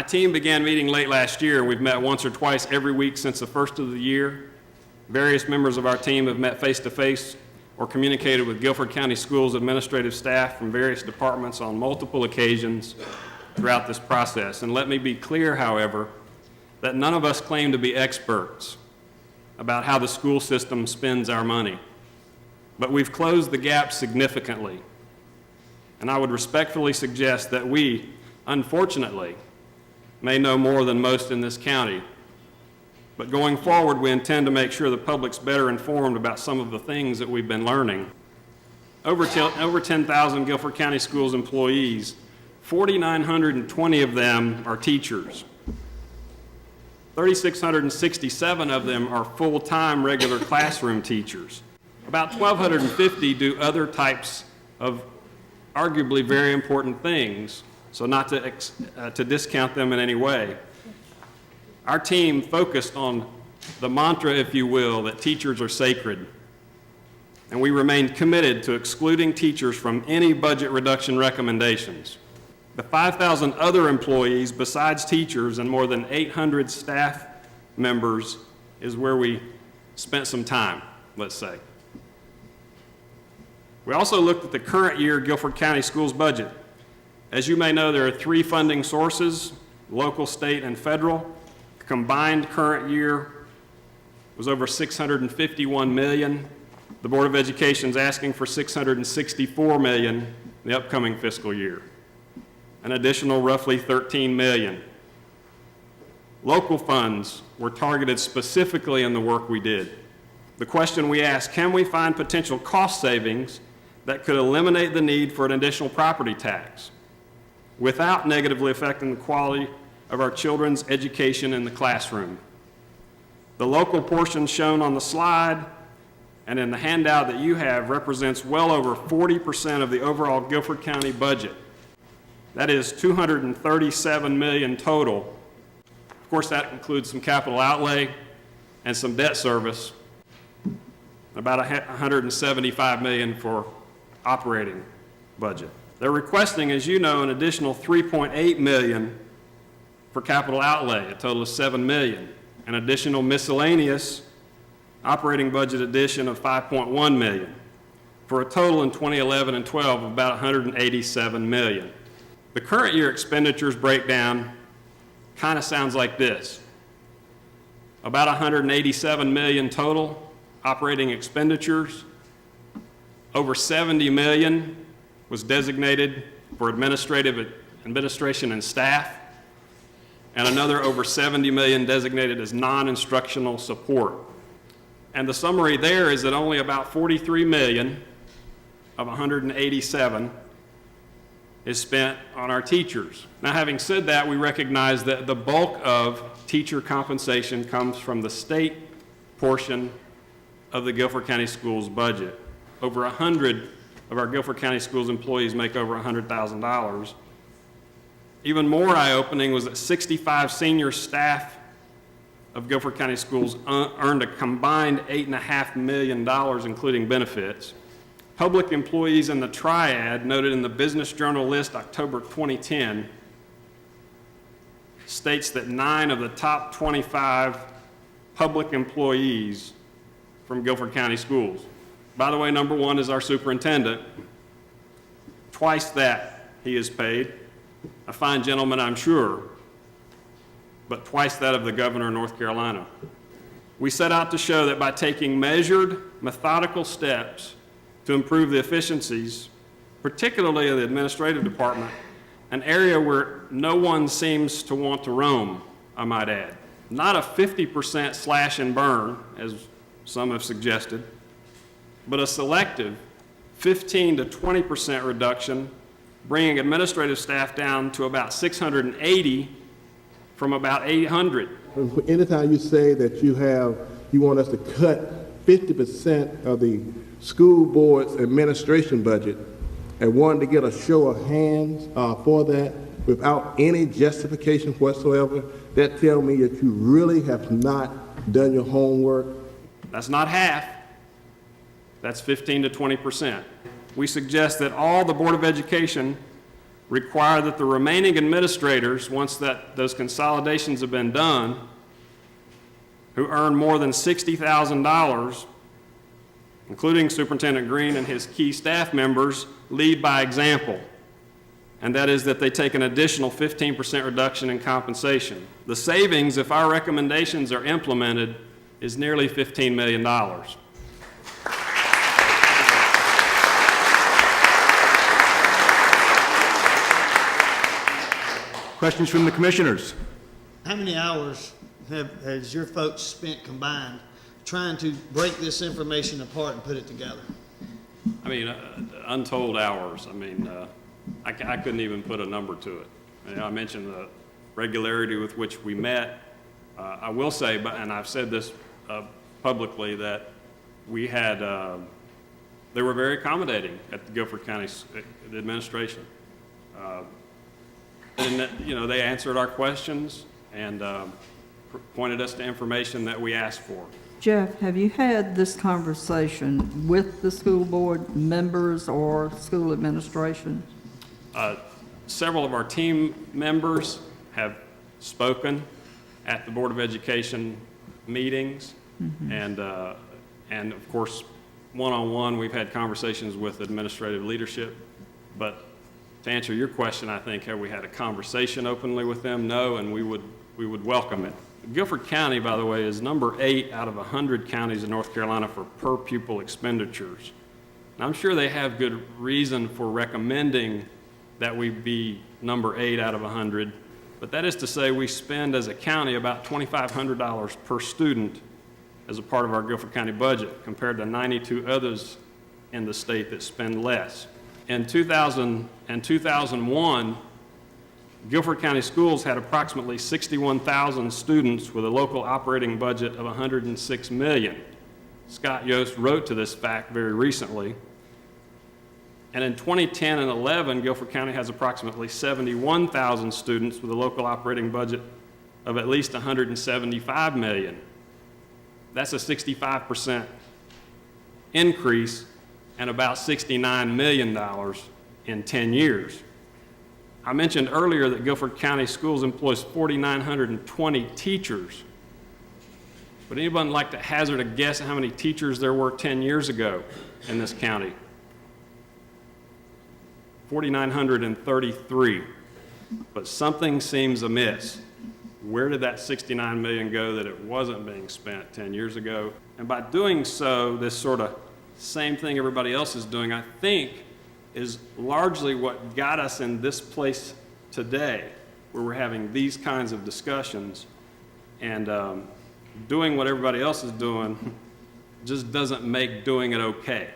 My team began meeting late last year, and we've met once or twice every week since the first of the year. Various members of our team have met face-to-face or communicated with Guilford County Schools administrative staff from various departments on multiple occasions throughout this process. And let me be clear, however, that none of us claim to be experts about how the school system spends our money. But we've closed the gap significantly. And I would respectfully suggest that we, unfortunately, may know more than most in this county. But going forward, we intend to make sure the public's better informed about some of the things that we've been learning. Over 10,000 Guilford County Schools employees, 4,920 of them are teachers. 3,667 of them are full-time regular classroom teachers. About 1,250 do other types of arguably very important things, so not to discount them in any way. Our team focused on the mantra, if you will, that teachers are sacred. And we remain committed to excluding teachers from any budget reduction recommendations. The 5,000 other employees besides teachers and more than 800 staff members is where we spent some time, let's say. We also looked at the current year Guilford County Schools budget. As you may know, there are 3 funding sources, local, state, and federal. The combined current year was over $651 million. The Board of Education is asking for $664 million in the upcoming fiscal year. An additional roughly $13 million. Local funds were targeted specifically in the work we did. The question we asked, can we find potential cost savings that could eliminate the need for an additional property tax without negatively affecting the quality of our children's education in the classroom? The local portion shown on the slide and in the handout that you have represents well over 40% of the overall Guilford County budget. That is $237 million total. Of course, that includes some capital outlay and some debt service, about $175 million for operating budget. They're requesting, as you know, an additional $3.8 million for capital outlay, a total of $7 million, an additional miscellaneous operating budget addition of $5.1 million, for a total in 2011 and 12 of about $187 million. The current year expenditures breakdown kind of sounds like this. About $187 million total operating expenditures. Over $70 million was designated for administration and staff, and another over $70 million designated as non-instructional support. And the summary there is that only about $43 million of 187 is spent on our teachers. Now, having said that, we recognize that the bulk of teacher compensation comes from the state portion of the Guilford County Schools budget. Over 100 of our Guilford County Schools employees make over $100,000. Even more eye-opening was that 65 senior staff of Guilford County Schools earned a combined $8.5 million, including benefits. Public employees in the triad, noted in the Business Journal list October 2010, states that 9 of the top 25 public employees from Guilford County Schools. By the way, number 1 is our superintendent. Twice that he is paid. A fine gentleman, I'm sure, but twice that of the governor of North Carolina. We set out to show that by taking measured, methodical steps to improve the efficiencies, particularly of the administrative department, an area where no one seems to want to roam, I might add. Not a 50% slash and burn, as some have suggested, but a selective 15 to 20% reduction, bringing administrative staff down to about 680 from about 800. Anytime you say that you want us to cut 50% of the school board's administration budget and wanted to get a show of hands for that without any justification whatsoever, that tells me that you really have not done your homework. That's not half. That's 15 to 20%. We suggest that all the Board of Education require that the remaining administrators, once those consolidations have been done, who earn more than $60,000, including Superintendent Green and his key staff members, lead by example. And that is that they take an additional 15% reduction in compensation. The savings, if our recommendations are implemented, is nearly $15 million. Questions from the commissioners? How many hours has your folks spent combined trying to break this information apart and put it together? I mean, untold hours. I mean, I couldn't even put a number to it. I mentioned the regularity with which we met. I will say, and I've said this publicly, that we had, they were very accommodating at the Guilford County administration. And, you know, they answered our questions and pointed us to information that we asked for. Jeff, have you had this conversation with the school board members or school administration? Several of our team members have spoken at the Board of Education meetings, and of course, one-on-one, we've had conversations with administrative leadership. But to answer your question, I think, have we had a conversation openly with them? No, and we would welcome it. Guilford County, by the way, is number 8 out of 100 counties in North Carolina for per pupil expenditures. And I'm sure they have good reason for recommending that we be number 8 out of 100, but that is to say we spend as a county about $2,500 per student as a part of our Guilford County budget, compared to 92 others in the state that spend less. In 2000 and 2001, Guilford County Schools had approximately 61,000 students with a local operating budget of $106 million. Scott Yost wrote to this fact very recently. And in 2010 and 11, Guilford County has approximately 71,000 students with a local operating budget of at least $175 million. That's a 65% increase and about $69 million in 10 years. I mentioned earlier that Guilford County Schools employs 4,920 teachers. Would anyone like to hazard a guess at how many teachers there were 10 years ago in this county? 4,933. But something seems amiss. Where did that $69 million go that it wasn't being spent 10 years ago? And by doing so, this sort of same thing everybody else is doing, I think, is largely what got us in this place today, where we're having these kinds of discussions, and doing what everybody else is doing just doesn't make doing it okay.